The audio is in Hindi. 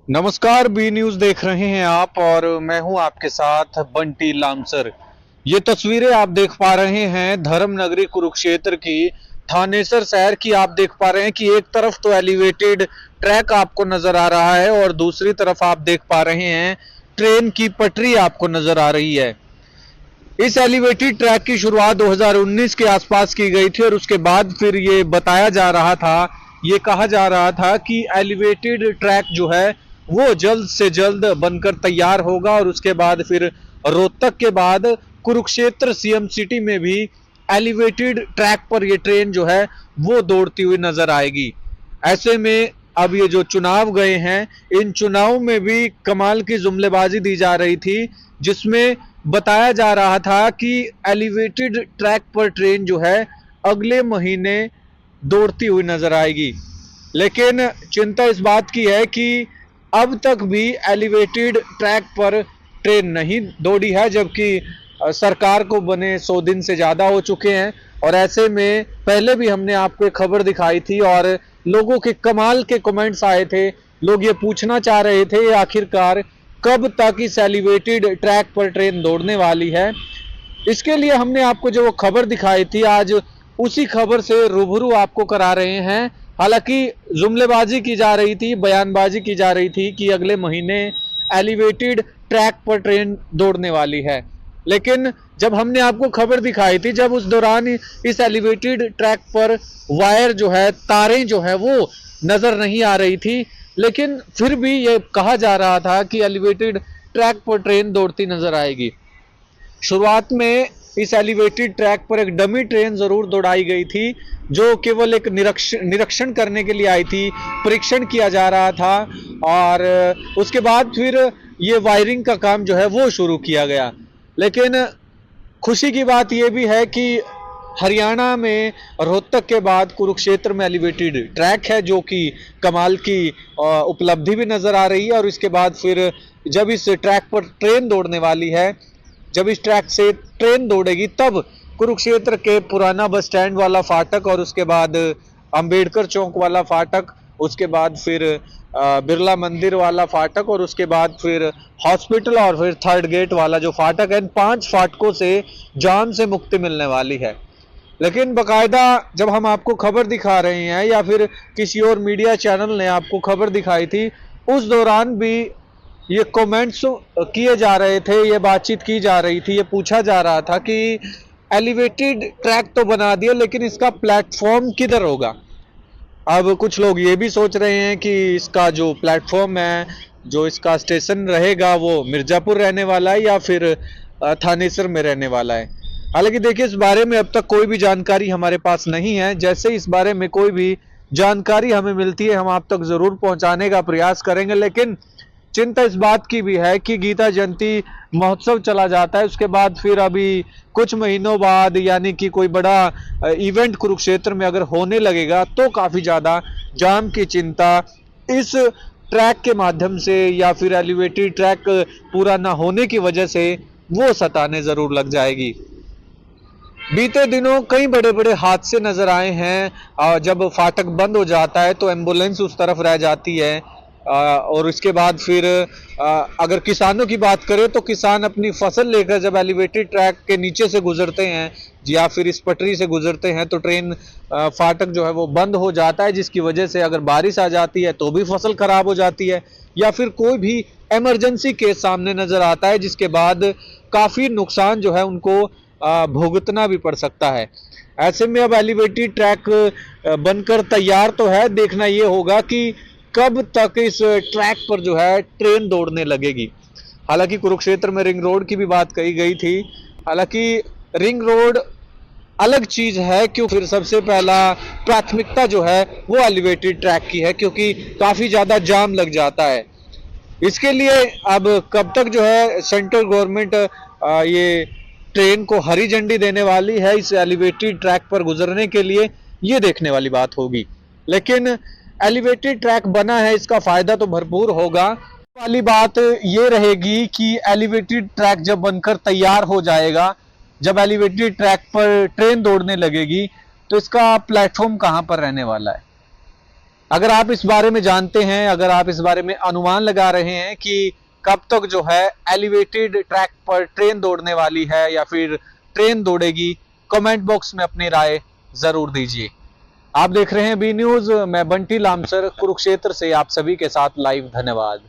नमस्कार, बी न्यूज देख रहे हैं आप और मैं हूं आपके साथ बंटी लामसर। ये तस्वीरें आप देख पा रहे हैं धर्मनगरी कुरुक्षेत्र की, थानेसर शहर की। आप देख पा रहे हैं कि एक तरफ तो एलिवेटेड ट्रैक आपको नजर आ रहा है और दूसरी तरफ आप देख पा रहे हैं ट्रेन की पटरी आपको नजर आ रही है। इस एलिवेटेड ट्रैक की शुरुआत 2019 के आसपास की गई थी और उसके बाद फिर ये बताया जा रहा था, ये कहा जा रहा था कि एलिवेटेड ट्रैक जो है वो जल्द से जल्द बनकर तैयार होगा और उसके बाद फिर रोहतक के बाद कुरुक्षेत्र सीएम सिटी में भी एलिवेटेड ट्रैक पर ये ट्रेन जो है वो दौड़ती हुई नजर आएगी। ऐसे में अब ये जो चुनाव गए हैं, इन चुनाव में भी कमाल की जुमलेबाजी दी जा रही थी, जिसमें बताया जा रहा था कि एलिवेटेड ट्रैक पर ट्रेन जो है अगले महीने दौड़ती हुई नजर आएगी। लेकिन चिंता इस बात की है कि अब तक भी एलिवेटेड ट्रैक पर ट्रेन नहीं दौड़ी है, जबकि सरकार को बने 100 दिन से ज़्यादा हो चुके हैं। और ऐसे में पहले भी हमने आपको एक खबर दिखाई थी और लोगों के कमाल के कमेंट्स आए थे। लोग ये पूछना चाह रहे थे आखिरकार कब तक इस एलिवेटेड ट्रैक पर ट्रेन दौड़ने वाली है। इसके लिए हमने आपको जो वो खबर दिखाई थी, आज उसी खबर से रूबरू आपको करा रहे हैं। हालांकि जुमलेबाजी की जा रही थी, बयानबाजी की जा रही थी कि अगले महीने एलिवेटेड ट्रैक पर ट्रेन दौड़ने वाली है, लेकिन जब हमने आपको खबर दिखाई थी, जब उस दौरान इस एलिवेटेड ट्रैक पर वायर जो है, तारें जो है वो नजर नहीं आ रही थी, लेकिन फिर भी ये कहा जा रहा था कि एलिवेटेड ट्रैक पर ट्रेन दौड़ती नजर आएगी। शुरुआत में इस एलिवेटेड ट्रैक पर एक डमी ट्रेन जरूर दौड़ाई गई थी, जो केवल एक निरीक्षण करने के लिए आई थी, परीक्षण किया जा रहा था और उसके बाद फिर ये वायरिंग का काम जो है वो शुरू किया गया। लेकिन खुशी की बात यह भी है कि हरियाणा में रोहतक के बाद कुरुक्षेत्र में एलिवेटेड ट्रैक है, जो कि कमाल की उपलब्धि भी नजर आ रही है। और इसके बाद फिर जब इस ट्रैक पर ट्रेन दौड़ने वाली है, जब इस ट्रैक से ट्रेन दौड़ेगी, तब कुरुक्षेत्र के पुराना बस स्टैंड वाला फाटक और उसके बाद अंबेडकर चौक वाला फाटक, उसके बाद फिर बिरला मंदिर वाला फाटक और उसके बाद फिर हॉस्पिटल और फिर थर्ड गेट वाला जो फाटक है, इन 5 फाटकों से जाम से मुक्ति मिलने वाली है। लेकिन बकायदा जब हम आपको खबर दिखा रहे हैं या फिर किसी और मीडिया चैनल ने आपको खबर दिखाई थी, उस दौरान भी ये कमेंट्स किए जा रहे थे, ये बातचीत की जा रही थी, ये पूछा जा रहा था कि एलिवेटेड ट्रैक तो बना दिया, लेकिन इसका प्लेटफॉर्म किधर होगा। अब कुछ लोग ये भी सोच रहे हैं कि इसका जो प्लेटफॉर्म है, जो इसका स्टेशन रहेगा, वो मिर्जापुर रहने वाला है या फिर थानेसर में रहने वाला है। हालांकि देखिए, इस बारे में अब तक कोई भी जानकारी हमारे पास नहीं है। जैसे इस बारे में कोई भी जानकारी हमें मिलती है, हम आप तक जरूर पहुंचाने का प्रयास करेंगे। लेकिन चिंता इस बात की भी है कि गीता जयंती महोत्सव चला जाता है, उसके बाद फिर अभी कुछ महीनों बाद यानी कि कोई बड़ा इवेंट कुरुक्षेत्र में अगर होने लगेगा, तो काफी ज्यादा जाम की चिंता इस ट्रैक के माध्यम से या फिर एलिवेटेड ट्रैक पूरा ना होने की वजह से वो सताने जरूर लग जाएगी। बीते दिनों कई बड़े बड़े हादसे नजर आए हैं। जब फाटक बंद हो जाता है तो एम्बुलेंस उस तरफ रह जाती है और उसके बाद फिर अगर किसानों की बात करें तो किसान अपनी फसल लेकर जब एलिवेटेड ट्रैक के नीचे से गुजरते हैं या फिर इस पटरी से गुजरते हैं, तो ट्रेन फाटक जो है वो बंद हो जाता है, जिसकी वजह से अगर बारिश आ जाती है तो भी फसल खराब हो जाती है या फिर कोई भी इमरजेंसी केस सामने नजर आता है, जिसके बाद काफी नुकसान जो है उनको भुगतना भी पड़ सकता है। ऐसे में अब एलिवेटेड ट्रैक बनकर तैयार तो है, देखना ये होगा कि कब तक इस ट्रैक पर जो है ट्रेन दौड़ने लगेगी। हालांकि कुरुक्षेत्र में रिंग रोड की भी बात कही गई थी। हालांकि रिंग रोड अलग चीज है, क्यों फिर सबसे पहला प्राथमिकता जो है वो एलिवेटेड ट्रैक की है, क्योंकि काफी ज्यादा जाम लग जाता है। इसके लिए अब कब तक जो है सेंट्रल गवर्नमेंट ये ट्रेन को हरी झंडी देने वाली है इस एलिवेटेड ट्रैक पर गुजरने के लिए, ये देखने वाली बात होगी। लेकिन एलिवेटेड ट्रैक बना है, इसका फायदा तो भरपूर होगा। वाली बात ये रहेगी कि एलिवेटेड ट्रैक जब बनकर तैयार हो जाएगा, जब एलिवेटेड ट्रैक पर ट्रेन दौड़ने लगेगी, तो इसका प्लेटफॉर्म कहां पर रहने वाला है। अगर आप इस बारे में जानते हैं, अगर आप इस बारे में अनुमान लगा रहे हैं कि कब तक जो है एलिवेटेड ट्रैक पर ट्रेन दौड़ने वाली है या फिर ट्रेन दौड़ेगी, कमेंट बॉक्स में अपनी राय जरूर दीजिए। आप देख रहे हैं बी न्यूज, मैं बंटी लामसर कुरुक्षेत्र से आप सभी के साथ लाइव। धन्यवाद।